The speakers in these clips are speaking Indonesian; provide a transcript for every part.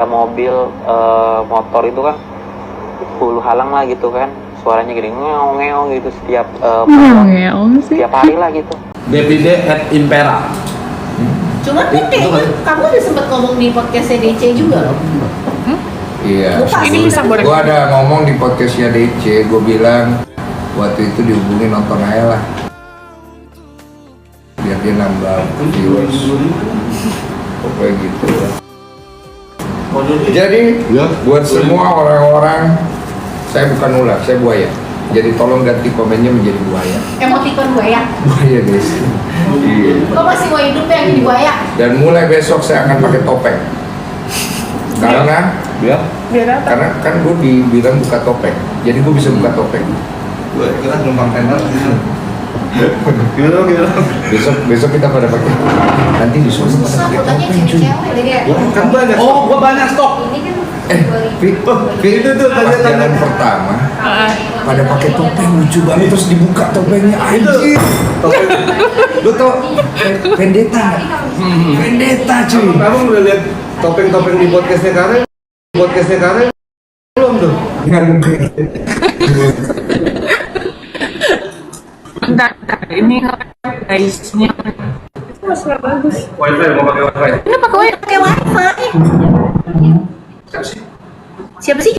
mobil, motor itu kan hulu halang lah gitu kan, suaranya gini ngeong gitu setiap setiap hari lah gitu. DPD at Impera. Cuman kan kayaknya kamu udah sempat ngomong di podcast DC juga loh. Iya. Ini bisa goreng. Gue ada ngomong di podcastnya DC, gue bilang waktu itu dihubungi nonton aja lah, biar dia nambah viewers. Pokoknya gitu lah. Jadi buat semua orang-orang, saya bukan ular, saya buaya. Jadi tolong ganti komennya menjadi buaya. Emoticon buaya. Buaya guys. Iya. Kok masih mau hidup ya di buaya? Dan mulai besok saya akan pakai topeng. Karena karena kan gue dibilang buka topeng, jadi gue bisa buka topeng. Gue kira numpang tender. Besok kita pada pakai. Nanti disuruh pada Susah pakai fotonya topeng cuy. cewek-cewek deh dia. Kan banyak. Oh, gua banyak stok. Ini kan Itu tuh pas jalan pertama pada pakai topeng lucu banget, terus dibuka topengnya anjir. Lu tau Vendetta nggak? Vendetta cuy. Kamu udah lihat topeng-topeng di podcastnya Karen? Podcastnya Karen belum tuh? Bentar, ini guysnya. Wifi mau pakai wifi? Ini pakai wifi. Siapa sih?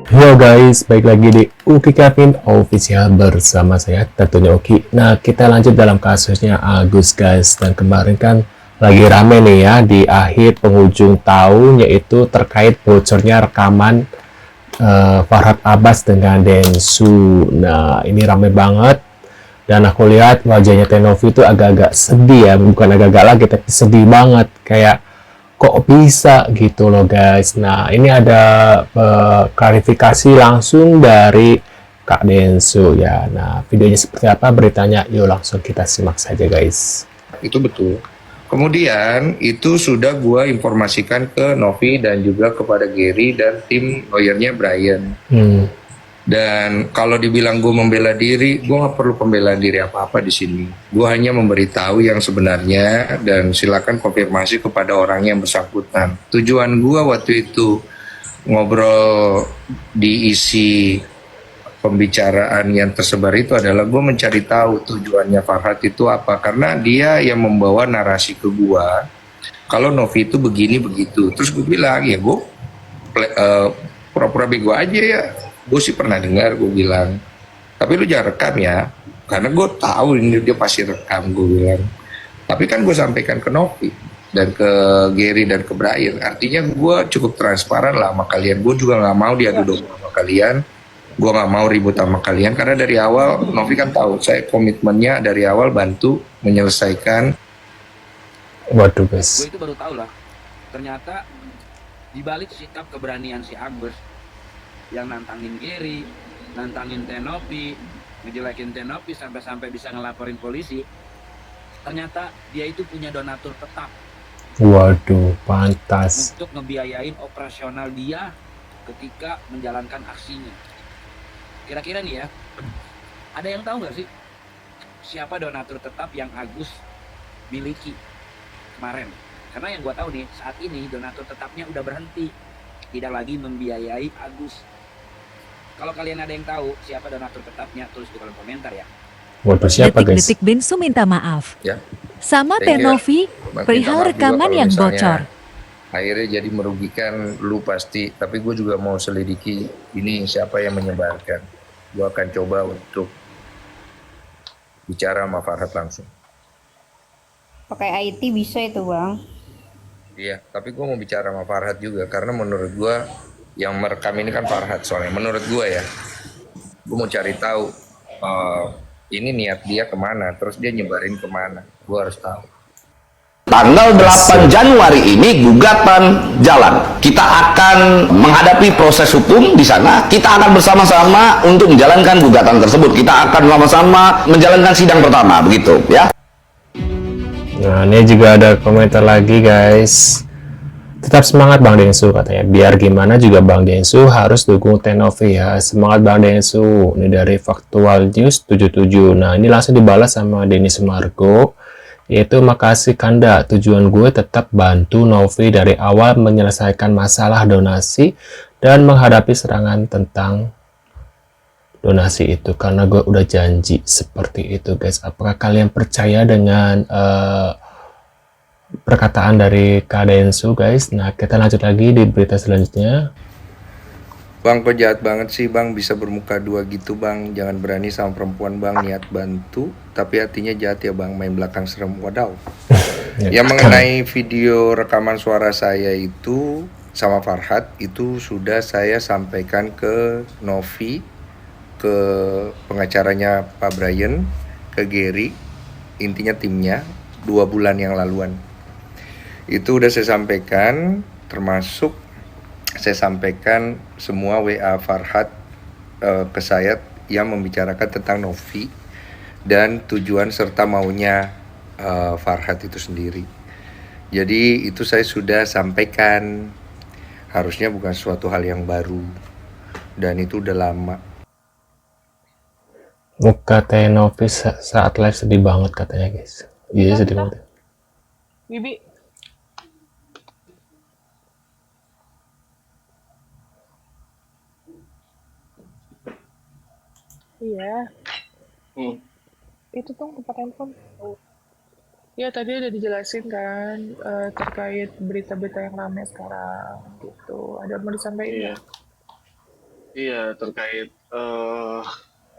Halo guys, baik lagi di Uki Kevin Official bersama saya tentunya Uki. Nah, kita lanjut dalam kasusnya Agus guys. Dan kemarin kan lagi rame nih ya di akhir penghujung tahun, yaitu terkait bocornya rekaman Farhad Abbas dengan Densu. Nah, ini rame banget. Dan aku lihat wajahnya Tenovi itu agak-agak sedih ya, bukan agak-agak lagi tapi sedih banget, kayak kok bisa gitu loh guys. Nah, ini ada klarifikasi langsung dari Kak Densu ya. Nah, videonya seperti apa, beritanya yuk langsung kita simak saja guys. Itu betul. Kemudian itu sudah gua informasikan ke Novi dan juga kepada Gary dan tim lawyernya Brian. Dan kalau dibilang gue membela diri, gue nggak perlu pembelaan diri apa-apa di sini. Gue hanya memberitahu yang sebenarnya dan silakan konfirmasi kepada orang yang bersangkutan. Tujuan gue waktu itu ngobrol di isi pembicaraan yang tersebar itu adalah gue mencari tahu tujuannya Farhad itu apa. Karena dia yang membawa narasi ke gue, kalau Novi itu begini begitu. Terus gue bilang, ya gue pura-pura bego aja ya. Gue sih pernah dengar, gue bilang, tapi lu jangan rekam ya, karena gue tahu ini dia pasti rekam, gue bilang. Tapi kan gue sampaikan ke Novi dan ke Gary dan ke Brian, artinya gue cukup transparan lah sama kalian. Gue juga nggak mau diadu domba sama kalian, gue nggak mau ribut sama kalian, karena dari awal Novi kan tahu saya komitmennya dari awal bantu menyelesaikan. Waduh guys. Gue itu baru tahu lah, ternyata dibalik sikap keberanian si Agus yang nantangin Gary, nantangin Tenovi, ngejelekin Tenovi sampai bisa ngelaporin polisi, ternyata dia itu punya donatur tetap. Waduh, pantas. Untuk ngebiayain operasional dia ketika menjalankan aksinya. Kira-kira nih ya, ada yang tahu nggak sih siapa donatur tetap yang Agus miliki kemarin? Karena yang gua tahu nih, saat ini donatur tetapnya udah berhenti, tidak lagi membiayai Agus. Kalau kalian ada yang tahu siapa donatur tetapnya, tulis di kolom komentar ya. Waduh, siapa guys? Detik-detik Densu minta maaf. Ya. Sama Thank you. Tenovi, Minta perihal maaf juga rekaman kalau yang misalnya bocor. akhirnya jadi merugikan lu pasti, tapi gue juga mau selidiki ini siapa yang menyebarkan. Gue akan coba untuk bicara sama Farhad langsung. Pakai IT bisa itu bang. Iya, tapi gue mau bicara sama Farhad juga, karena menurut gue yang merekam ini kan Farhad soalnya. Menurut gue ya, gue mau cari tahu ini niat dia kemana, terus dia nyebarin kemana. Gue harus tahu. Tanggal 8 Januari ini gugatan jalan. Kita akan menghadapi proses hukum di sana. Kita akan bersama-sama untuk menjalankan gugatan tersebut. Kita akan sama-sama menjalankan sidang pertama, begitu ya. Nah, ini juga ada komentar lagi guys. Tetap semangat Bang Densu katanya. Biar gimana juga Bang Densu harus dukung Tenovi ya. Semangat Bang Densu. Ini dari Faktual News 77. Nah, ini langsung dibalas sama Denny Sumargo yaitu makasih Kanda, tujuan gue tetap bantu Novi dari awal menyelesaikan masalah donasi dan menghadapi serangan tentang donasi itu, karena gue udah janji seperti itu guys. Apakah kalian percaya dengan perkataan dari Kak Densu guys? Nah, kita lanjut lagi di berita selanjutnya. Bang, kok jahat banget sih bang, bisa bermuka dua gitu bang. Jangan berani sama perempuan bang, niat bantu tapi hatinya jahat ya bang, main belakang serem. Wadaw. Yang mengenai video rekaman suara saya itu sama Farhad, itu sudah saya sampaikan ke Novi, ke pengacaranya Pak Brian, ke Gary, intinya timnya 2 bulan yang laluan. Itu udah saya sampaikan, termasuk saya sampaikan semua WA Farhad ke saya yang membicarakan tentang Novi dan tujuan serta maunya Farhad itu sendiri. Jadi itu saya sudah sampaikan, harusnya bukan suatu hal yang baru dan itu udah lama. Muka Teh Novi saat live sedih banget katanya guys. Iya sedih banget. Bibi. Iya. Itu tuh tempat handphone. Ya tadi udah dijelasin kan terkait berita-berita yang ramai sekarang gitu. Ada mau disampaikan? Iya, terkait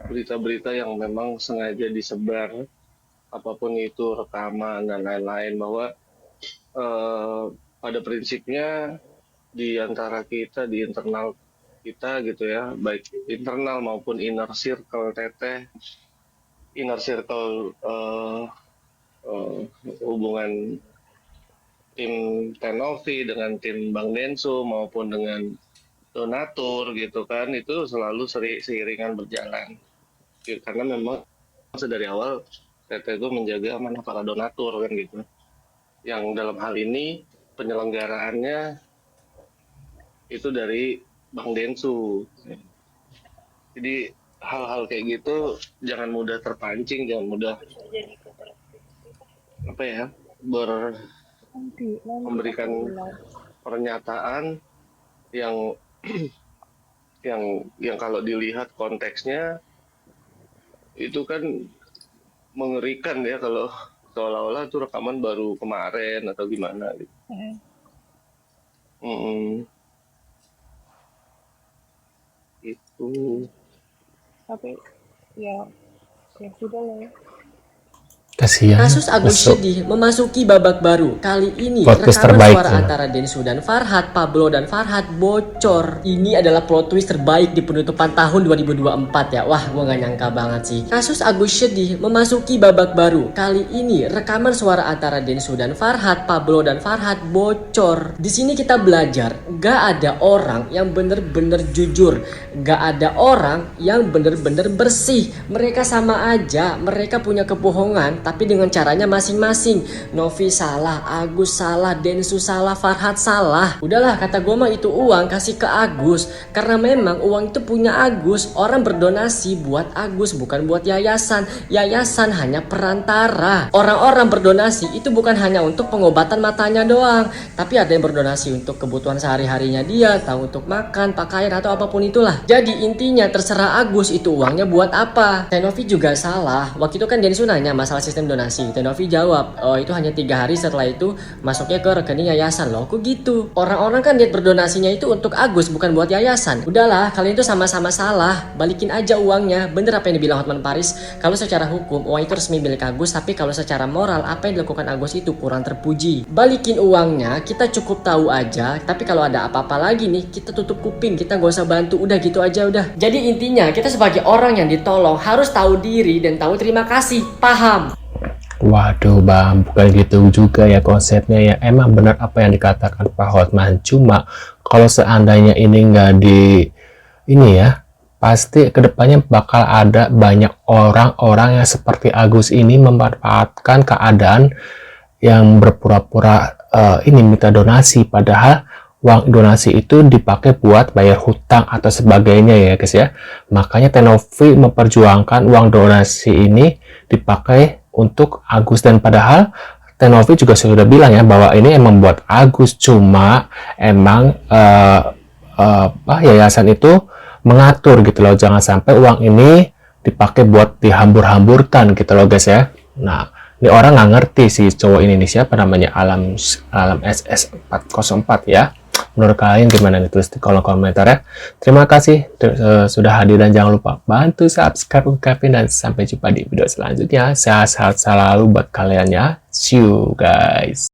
berita-berita yang memang sengaja disebar, apapun itu rekaman dan lain-lain, bahwa pada prinsipnya di antara kita, di internal kita gitu ya, baik internal maupun inner circle Teteh, inner circle hubungan tim Tenovi dengan tim Bang Densu maupun dengan donatur gitu kan, itu selalu seiringan berjalan. Karena memang dari awal Teteh itu menjaga amanah para donatur kan gitu. Yang dalam hal ini penyelenggaraannya itu dari Bang Densu. Jadi hal-hal kayak gitu jangan mudah terpancing, jangan mudah memberikan pernyataan yang yang kalau dilihat konteksnya itu kan mengerikan ya, kalau seolah-olah itu rekaman baru kemarin atau gimana gitu. Itu. Tapi ya sudah lah ya. Kasihan. Kasus Agus Syedih memasuki babak baru. Kali ini podcast rekaman terbaik suara ya. antara Densu dan Farhad, Pablo dan Farhad bocor. Ini adalah plot twist terbaik di penutupan tahun 2024 ya. Wah, gua gak nyangka banget sih. Kasus Agus Syedih memasuki babak baru. Kali ini rekaman suara antara Densu dan Farhad, Pablo dan Farhad bocor. Di sini kita belajar, gak ada orang yang bener-bener jujur, gak ada orang yang bener-bener bersih. Mereka sama aja, mereka punya kebohongan, tapi dengan caranya masing-masing. Novi salah, Agus salah, Densu salah, Farhad salah. Udahlah, kata gue mah itu uang kasih ke Agus, karena memang uang itu punya Agus. Orang berdonasi buat Agus, bukan buat yayasan. Yayasan hanya perantara. Orang-orang berdonasi itu bukan hanya untuk pengobatan matanya doang, tapi ada yang berdonasi untuk kebutuhan sehari-harinya dia, tahu untuk makan, pakaian atau apapun itulah. Jadi intinya terserah Agus itu uangnya buat apa. Tenovi juga salah. Waktu itu kan Densu nanya masalah sistem donasi. Tenovi jawab, oh itu hanya 3 hari setelah itu masuknya ke rekening yayasan. Loh kok gitu? Orang-orang kan niat berdonasinya itu untuk Agus, bukan buat yayasan. Udahlah, kalian itu sama-sama salah. Balikin aja uangnya. Bener apa yang dibilang Hotman Paris, kalau secara hukum uang itu resmi milik Agus, tapi kalau secara moral apa yang dilakukan Agus itu kurang terpuji. Balikin uangnya, kita cukup tahu aja. Tapi kalau ada apa-apa lagi nih, kita tutup kuping, kita gak usah bantu. Udah gitu aja udah. Jadi intinya kita sebagai orang yang ditolong harus tahu diri dan tahu terima kasih. Paham? Waduh bang, bukan gitu juga ya konsepnya ya. Emang benar apa yang dikatakan Pak Hotman. Cuma kalau seandainya ini nggak pasti kedepannya bakal ada banyak orang-orang yang seperti Agus ini memanfaatkan keadaan yang berpura-pura minta donasi, padahal uang donasi itu dipakai buat bayar hutang atau sebagainya ya guys ya. Makanya Tenovi memperjuangkan uang donasi ini dipakai untuk Agus, dan padahal Tenovi juga sudah bilang ya bahwa ini emang buat Agus, cuma emang yayasan itu mengatur gitu loh, jangan sampai uang ini dipakai buat dihambur-hamburkan gitu loh guys ya. Nah, ini orang nggak ngerti si cowok ini nih, siapa namanya, Alam SS404 ya. Menurut kalian gimana nih? Tulis di kolom komentar ya. Terima kasih sudah hadir, dan jangan lupa bantu subscribe Kevin, dan sampai jumpa di video selanjutnya. Sehat-sehat selalu buat kalian ya. See you guys.